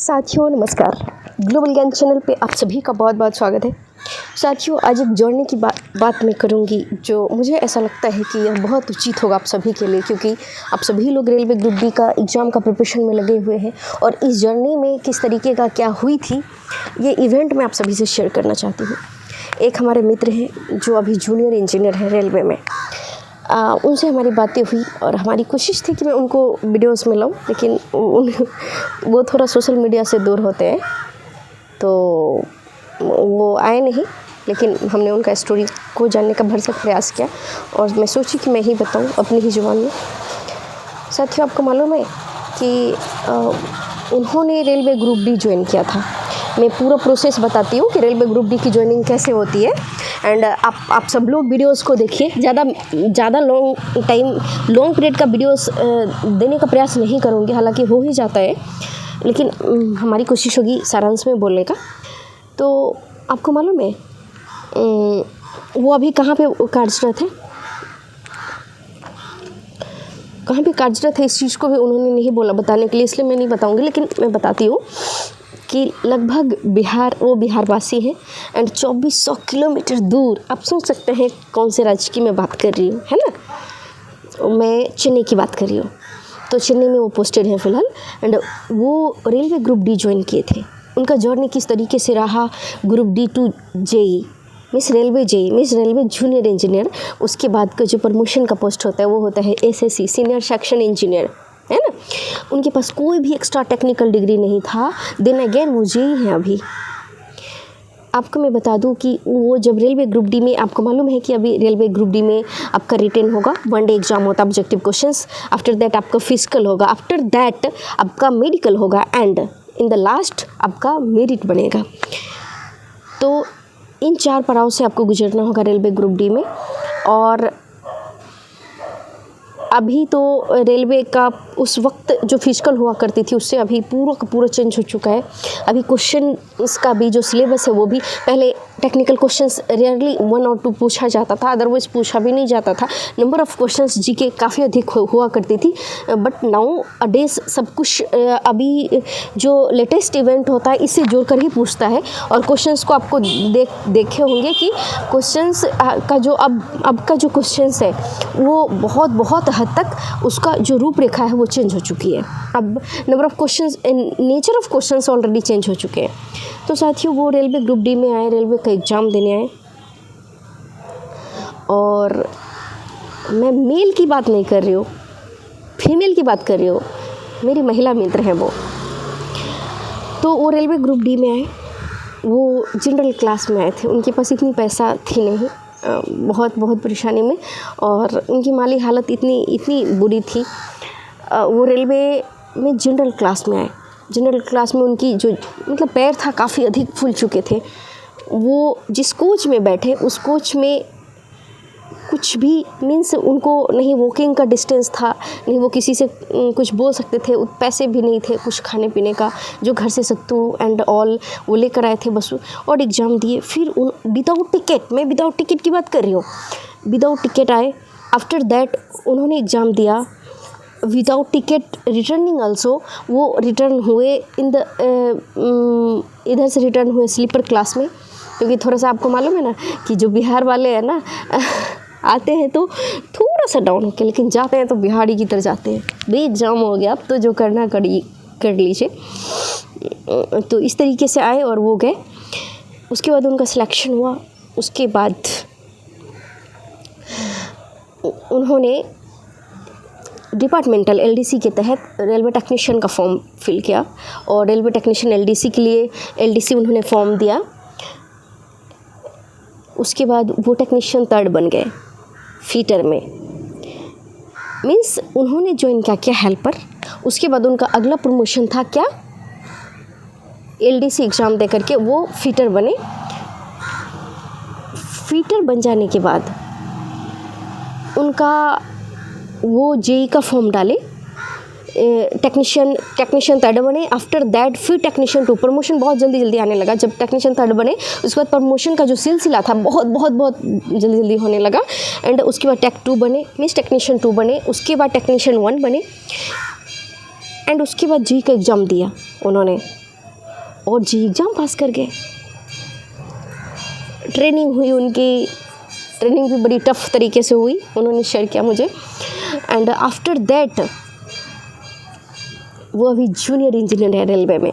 साथियों नमस्कार। ग्लोबल ज्ञान चैनल पे आप सभी का बहुत बहुत स्वागत है। साथियों आज एक जर्नी की बात मैं करूँगी जो मुझे ऐसा लगता है कि यह बहुत उचित होगा आप सभी के लिए, क्योंकि आप सभी लोग रेलवे ग्रुप डी का एग्ज़ाम का प्रिपरेशन में लगे हुए हैं और इस जर्नी में किस तरीके का क्या हुई थी ये इवेंट मैं आप सभी से शेयर करना चाहती हूँ। एक हमारे मित्र हैं जो अभी जूनियर इंजीनियर हैं रेलवे में, उनसे हमारी बातें हुई और हमारी कोशिश थी कि मैं उनको वीडियोस में लाऊं, लेकिन वो थोड़ा सोशल मीडिया से दूर होते हैं तो वो आए नहीं। लेकिन हमने उनका स्टोरी को जानने का भरसक प्रयास किया और मैं सोची कि मैं ही बताऊं अपनी ही ज़ुबान में। साथियों आपको मालूम है कि उन्होंने रेलवे ग्रुप डी ज्वाइन किया था। मैं पूरा प्रोसेस बताती हूँ कि रेलवे ग्रुप डी की ज्वाइनिंग कैसे होती है एंड आप सब लोग वीडियोस को देखिए। ज़्यादा लॉन्ग पीरियड का वीडियोस देने का प्रयास नहीं करूँगी, हालांकि हो ही जाता है, लेकिन हमारी कोशिश होगी सारांश में बोलने का। तो आपको मालूम है वो अभी कहाँ पे कार्यरत है, कहाँ पे कार्यरत है इस चीज़ को भी उन्होंने नहीं बोला बताने के लिए, इसलिए मैं नहीं बताऊँगी, लेकिन मैं बताती हूँ कि लगभग वो बिहारवासी हैं एंड 2400 किलोमीटर दूर, आप सोच सकते हैं कौन से राज्य की मैं बात कर रही हूँ, है ना। मैं चेन्नई की बात कर रही हूँ। तो चेन्नई में वो पोस्टेड हैं फ़िलहाल एंड वो रेलवे ग्रुप डी ज्वाइन किए थे। उनका जर्नी किस तरीके से रहा, group D to JE, means railway junior engineer, उसके बाद का जो प्रमोशन का पोस्ट होता है वो होता है एसएससी सीनियर सेक्शन इंजीनियर, है ना। उनके पास कोई भी एक्स्ट्रा टेक्निकल डिग्री नहीं था। देन अगेन वो जेई हैं अभी। आपको मैं बता दूं कि वो जब रेलवे ग्रुप डी में, आपको मालूम है कि अभी रेलवे ग्रुप डी में आपका रिटन होगा, 1 डे एग्जाम होता है ऑब्जेक्टिव क्वेश्चंस, आफ्टर दैट आपका फिजिकल होगा, आफ्टर दैट आपका मेडिकल होगा एंड इन द लास्ट आपका मेरिट बनेगा। तो इन 4 पड़ाव से आपको गुजरना होगा रेलवे ग्रुप डी में। और अभी तो रेलवे का उस वक्त जो फिजिकल हुआ करती थी उससे अभी पूरा का पूरा चेंज हो चुका है। अभी क्वेश्चन इसका भी जो सिलेबस है वो भी, पहले टेक्निकल क्वेश्चंस रेयरली 1 और 2 पूछा जाता था, अदरवाइज पूछा भी नहीं जाता था। नंबर ऑफ़ क्वेश्चंस जीके काफ़ी अधिक हुआ करती थी, बट नाउ अडेज सब कुछ अभी जो लेटेस्ट इवेंट होता है इससे जोड़कर ही पूछता है। और क्वेश्चंस को आपको देखे होंगे कि क्वेश्चंस का जो अब का जो क्वेश्चंस है वो बहुत हद तक उसका जो रूपरेखा है वो चेंज हो चुकी है। अब number of questions and nature of questions already change हो चुके हैं। तो साथियों वो रेलवे ग्रुप डी में आए, रेलवे का एग्ज़ाम देने आए, और मैं मेल की बात नहीं कर रही हूँ, फीमेल की बात कर रही हूँ, मेरी महिला मित्र हैं वो। तो वो रेलवे ग्रुप डी में आए, वो जनरल क्लास में आए थे, उनके पास इतनी पैसा थी नहीं, बहुत परेशानी में, और उनकी माली हालत इतनी बुरी थी। वो रेलवे में जनरल क्लास में आए। जनरल क्लास में उनकी जो मतलब पैर था काफ़ी अधिक फूल चुके थे। वो जिस कोच में बैठे उस कोच में कुछ भी मीन्स उनको नहीं वॉकिंग का डिस्टेंस था, नहीं वो किसी से कुछ बोल सकते थे, पैसे भी नहीं थे कुछ खाने पीने का, जो घर से सत्तू एंड ऑल वो लेकर आए थे बस, और एग्ज़ाम दिए। फिर विदाउट टिकट, मैं विदाउट टिकट की बात कर रही हूँ, विदाउट टिकट आए। आफ्टर दैट उन्होंने एग्ज़ाम दिया विदाउट टिकट, रिटर्निंग आल्सो। वो रिटर्न हुए इधर से रिटर्न हुए स्लीपर क्लास में, क्योंकि थोड़ा सा आपको मालूम है ना कि जो बिहार वाले हैं ना आते हैं तो थोड़ा सा डाउन होके, लेकिन जाते हैं तो बिहारी की तरह जाते हैं। भाई एग्ज़ाम हो गया, अब तो जो करना कर लीजिए। तो इस तरीके से आए और वो गए। उसके बाद उनका सिलेक्शन हुआ। उसके बाद उन्होंने डिपार्टमेंटल एलडीसी के तहत रेलवे टेक्नीशियन का फॉर्म फिल किया, और रेलवे टेक्नीशियन एलडीसी के लिए एलडीसी उन्होंने फॉर्म दिया। उसके बाद वो टेक्नीशियन 3rd बन गए फीटर में, मीन्स उन्होंने ज्वाइन क्या हेल्पर। उसके बाद उनका अगला प्रमोशन था क्या, एलडीसी एग्ज़ाम दे करके वो फीटर बने। फीटर बन जाने के बाद उनका वो जेई का फॉर्म डाले, टेक्नीशियन 3rd बने। आफ्टर दैट फिर टेक्नीशियन 2, प्रमोशन बहुत जल्दी आने लगा। जब टेक्नीशियन 3rd बने उसके बाद प्रमोशन का जो सिलसिला था बहुत जल्दी होने लगा। एंड उसके बाद टेक 2 बने, मीन्स टेक्नीशियन 2 बने। उसके बाद टेक्नीशियन 1 बने एंड उसके बाद जी का एग्ज़ाम दिया उन्होंने। और जी एग्ज़ाम पास कर गए। ट्रेनिंग हुई उनकी, ट्रेनिंग भी बड़ी टफ़ तरीके से हुई, उन्होंने शेयर किया मुझे। एंड आफ्टर दैट वो अभी जूनियर इंजीनियर है रेलवे में।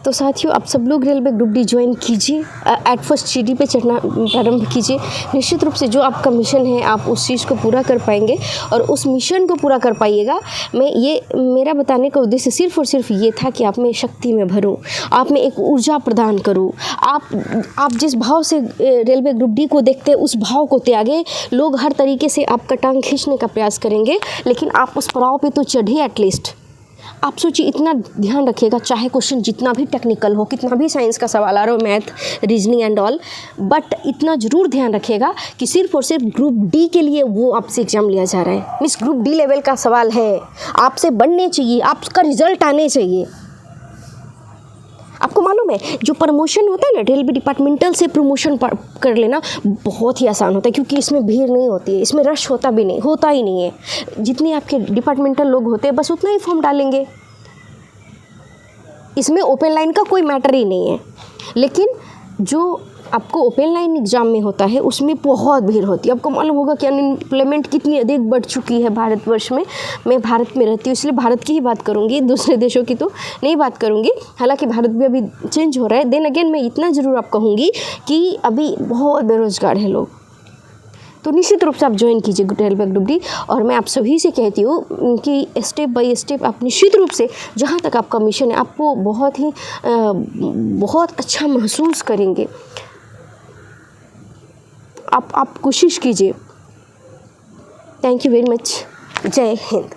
तो साथियों, आप सब लोग रेलवे ग्रुप डी ज्वाइन कीजिए, एट फर्स्ट सीढ़ी पे चढ़ना प्रारंभ कीजिए। निश्चित रूप से जो आपका मिशन है आप उस चीज़ को पूरा कर पाएंगे, और उस मिशन को पूरा कर पाइएगा। मेरा बताने का उद्देश्य सिर्फ और सिर्फ ये था कि आप में शक्ति में भरूं, आप में एक ऊर्जा प्रदान करूं। आप जिस भाव से रेलवे ग्रुप डी को देखते हैं उस भाव को त्यागे। लोग हर तरीके से आपका टांग खींचने का प्रयास करेंगे, लेकिन आप उस पड़ाव पे तो चढ़िए एटलीस्ट। आप सोचिए, इतना ध्यान रखिएगा, चाहे क्वेश्चन जितना भी टेक्निकल हो, कितना भी साइंस का सवाल आ रहा हो, math, reasoning and all, but इतना ज़रूर ध्यान रखिएगा कि सिर्फ और सिर्फ ग्रुप डी के लिए वो आपसे एग्ज़ाम लिया जा रहा है। मीन्स ग्रुप डी लेवल का सवाल है, आपसे बनने चाहिए, आपका रिजल्ट आने चाहिए। आपको मालूम है, जो प्रमोशन होता है ना, रेलवे डिपार्टमेंटल से प्रमोशन कर लेना बहुत ही आसान होता है, क्योंकि इसमें भीड़ नहीं होती है, इसमें रश होता ही नहीं है। जितने आपके डिपार्टमेंटल लोग होते हैं बस उतना ही फॉर्म डालेंगे, इसमें ओपन लाइन का कोई मैटर ही नहीं है। लेकिन जो आपको ओपन लाइन एग्ज़ाम में होता है उसमें बहुत भीड़ होती है। आपको मालूम होगा कि अनएम्प्लॉयमेंट कितनी अधिक बढ़ चुकी है भारतवर्ष में। मैं भारत में रहती हूँ इसलिए भारत की ही बात करूँगी, दूसरे देशों की तो नहीं बात करूँगी। हालांकि भारत भी अभी चेंज हो रहा है। देन अगेन मैं इतना ज़रूर आप कहूँगी कि अभी बहुत बेरोज़गार हैं लोग। तो निश्चित रूप से आप ज्वाइन कीजिए रेलवे ग्रुप डी। और मैं आप सभी से कहती हूँ कि स्टेप बाय स्टेप आप निश्चित रूप से जहाँ तक आपका मिशन है आपको बहुत अच्छा महसूस करेंगे। आप कोशिश कीजिए। Thank you very much. जय हिंद।